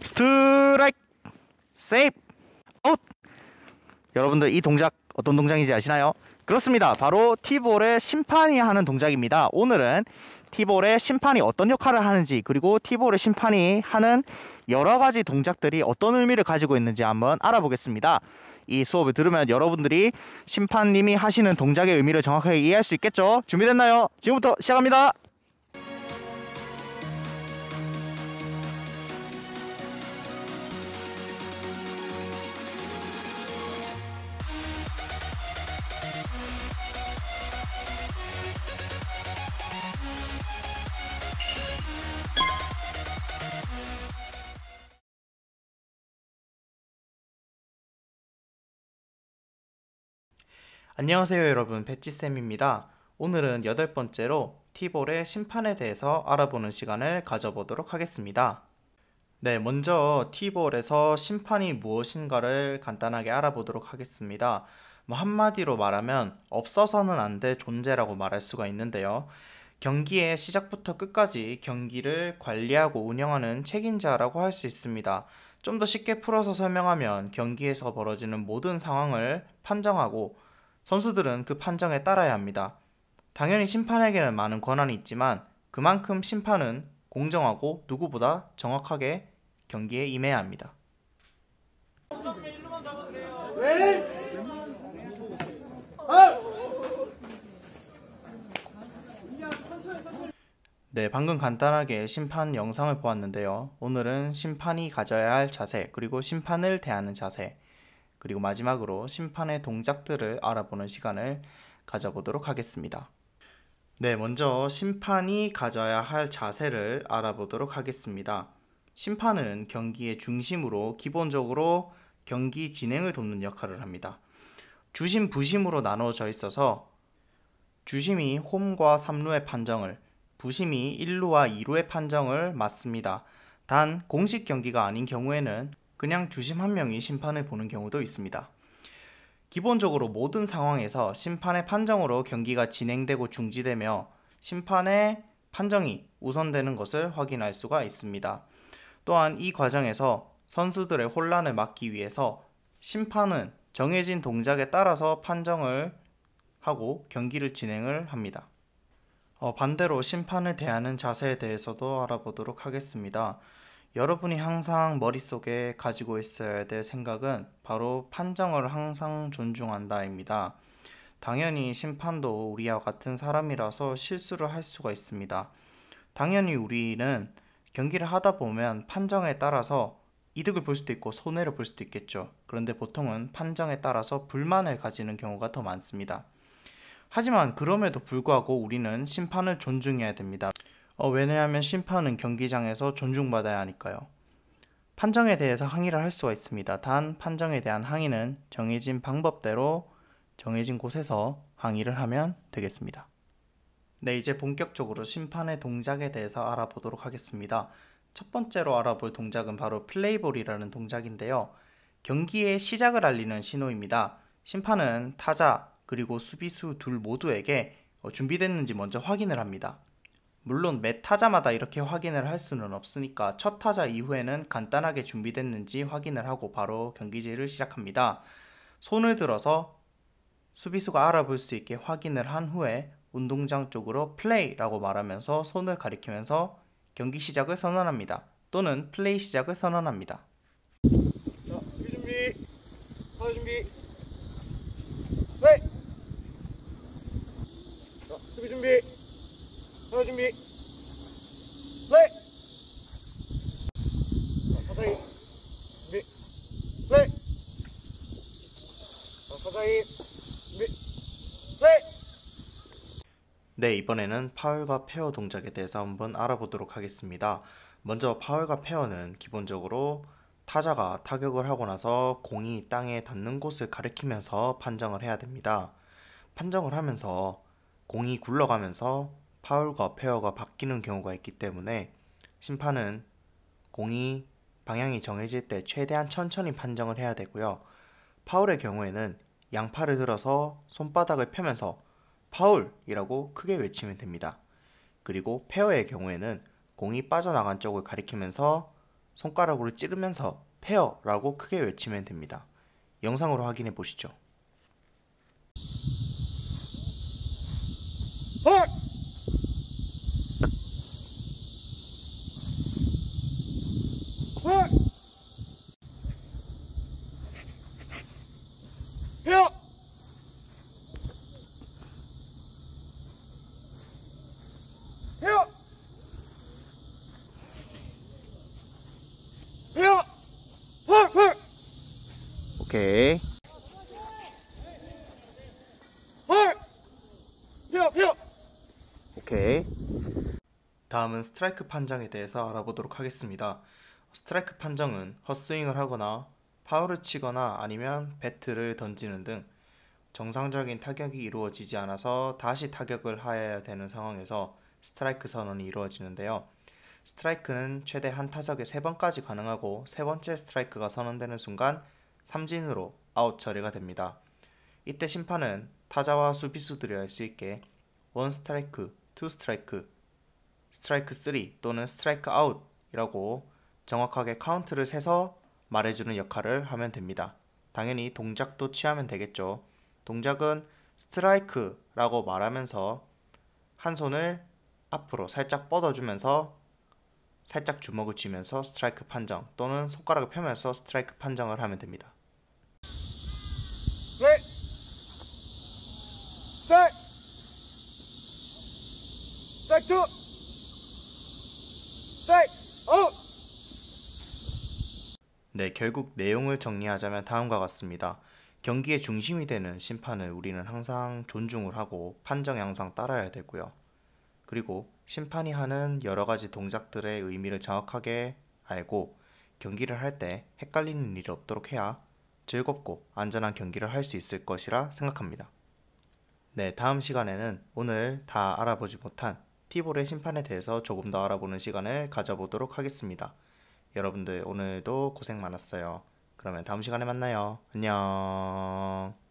스트라이크, 세이프, 아웃. 여러분들 이 동작 어떤 동작인지 아시나요? 그렇습니다. 바로 티볼의 심판이 하는 동작입니다. 오늘은 티볼의 심판이 어떤 역할을 하는지, 그리고 티볼의 심판이 하는 여러 가지 동작들이 어떤 의미를 가지고 있는지 한번 알아보겠습니다. 이 수업을 들으면 여러분들이 심판님이 하시는 동작의 의미를 정확하게 이해할 수 있겠죠? 준비됐나요? 지금부터 시작합니다. 안녕하세요 여러분, 배치쌤입니다. 오늘은 8번째로 티볼의 심판에 대해서 알아보는 시간을 가져보도록 하겠습니다. 네, 먼저 티볼에서 심판이 무엇인가를 간단하게 알아보도록 하겠습니다. 한마디로 말하면 없어서는 안 될 존재라고 말할 수가 있는데요. 경기의 시작부터 끝까지 경기를 관리하고 운영하는 책임자라고 할 수 있습니다. 좀 더 쉽게 풀어서 설명하면 경기에서 벌어지는 모든 상황을 판정하고 선수들은 그 판정에 따라야 합니다. 당연히 심판에게는 많은 권한이 있지만 그만큼 심판은 공정하고 누구보다 정확하게 경기에 임해야 합니다. 네, 방금 간단하게 심판 영상을 보았는데요. 오늘은 심판이 가져야 할 자세, 그리고 심판을 대하는 자세, 그리고 마지막으로 심판의 동작들을 알아보는 시간을 가져보도록 하겠습니다. 네, 먼저 심판이 가져야 할 자세를 알아보도록 하겠습니다. 심판은 경기의 중심으로 기본적으로 경기 진행을 돕는 역할을 합니다. 주심, 부심으로 나누어져 있어서 주심이 홈과 3루의 판정을, 부심이 1루와 2루의 판정을 맡습니다. 단 공식 경기가 아닌 경우에는 그냥 주심 한 명이 심판을 보는 경우도 있습니다. 기본적으로 모든 상황에서 심판의 판정으로 경기가 진행되고 중지되며 심판의 판정이 우선되는 것을 확인할 수가 있습니다. 또한 이 과정에서 선수들의 혼란을 막기 위해서 심판은 정해진 동작에 따라서 판정을 하고 경기를 진행을 합니다. 반대로 심판을 대하는 자세에 대해서도 알아보도록 하겠습니다. 여러분이 항상 머릿속에 가지고 있어야 될 생각은 바로 판정을 항상 존중한다입니다. 당연히 심판도 우리와 같은 사람이라서 실수를 할 수가 있습니다. 당연히 우리는 경기를 하다 보면 판정에 따라서 이득을 볼 수도 있고 손해를 볼 수도 있겠죠. 그런데 보통은 판정에 따라서 불만을 가지는 경우가 더 많습니다. 하지만 그럼에도 불구하고 우리는 심판을 존중해야 됩니다. 왜냐하면 심판은 경기장에서 존중받아야 하니까요. 판정에 대해서 항의를 할 수가 있습니다. 단 판정에 대한 항의는 정해진 방법대로 정해진 곳에서 항의를 하면 되겠습니다. 네, 이제 본격적으로 심판의 동작에 대해서 알아보도록 하겠습니다. 첫 번째로 알아볼 동작은 바로 플레이볼이라는 동작인데요. 경기의 시작을 알리는 신호입니다. 심판은 타자 그리고 수비수 둘 모두에게 준비됐는지 먼저 확인을 합니다. 물론 매 타자마다 이렇게 확인을 할 수는 없으니까 첫 타자 이후에는 간단하게 준비됐는지 확인을 하고 바로 경기질을 시작합니다. 손을 들어서 수비수가 알아볼 수 있게 확인을 한 후에 운동장 쪽으로 플레이라고 말하면서 손을 가리키면서 경기 시작을 선언합니다. 또는 플레이 시작을 선언합니다. 자, 수비 준비, 타자 준비, 플레이. 자, 수비 준비, 타자 준비, 플레이. 자, 타자 준비, 플레이. 자, 타자 준비, 플레이. 네, 이번에는 파울과 페어 동작에 대해서 한번 알아보도록 하겠습니다. 먼저 파울과 페어는 기본적으로 타자가 타격을 하고 나서 공이 땅에 닿는 곳을 가리키면서 판정을 해야 됩니다. 판정을 하면서 공이 굴러가면서 파울과 페어가 바뀌는 경우가 있기 때문에 심판은 공이 방향이 정해질 때 최대한 천천히 판정을 해야 되고요. 파울의 경우에는 양팔을 들어서 손바닥을 펴면서 파울이라고 크게 외치면 됩니다. 그리고 페어의 경우에는 공이 빠져나간 쪽을 가리키면서 손가락으로 찌르면서 페어라고 크게 외치면 됩니다. 영상으로 확인해 보시죠. 헐! 헐! 페어! 페어! 페어! 헐! 헐! 오케이. 헐! 페어! 페어! 오케이. 다음은 스트라이크 판정에 대해서 알아보도록 하겠습니다. 스트라이크 판정은 헛스윙을 하거나 파울을 치거나 아니면 배트를 던지는 등 정상적인 타격이 이루어지지 않아서 다시 타격을 하여야 되는 상황에서 스트라이크 선언이 이루어지는데요. 스트라이크는 최대 한 타석에 3번까지 가능하고 세 번째 스트라이크가 선언되는 순간 삼진으로 아웃 처리가 됩니다. 이때 심판은 타자와 수비수들이 할 수 있게 원 스트라이크, 투 스트라이크, 스트라이크 3 또는 스트라이크 아웃이라고 정확하게 카운트를 세서 말해주는 역할을 하면 됩니다. 당연히 동작도 취하면 되겠죠. 동작은 스트라이크라고 말하면서 한 손을 앞으로 살짝 뻗어주면서 살짝 주먹을 쥐면서 스트라이크 판정 또는 손가락을 펴면서 스트라이크 판정을 하면 됩니다. 네! 스트라이크! 스트라이크 2! 스트라이크 아웃! 네, 결국 내용을 정리하자면 다음과 같습니다. 경기의 중심이 되는 심판을 우리는 항상 존중을 하고 판정에 항상 따라야 되고요. 그리고 심판이 하는 여러 가지 동작들의 의미를 정확하게 알고 경기를 할 때 헷갈리는 일이 없도록 해야 즐겁고 안전한 경기를 할 수 있을 것이라 생각합니다. 네, 다음 시간에는 오늘 다 알아보지 못한 티볼의 심판에 대해서 조금 더 알아보는 시간을 가져보도록 하겠습니다. 여러분들 오늘도 고생 많았어요. 그러면 다음 시간에 만나요. 안녕.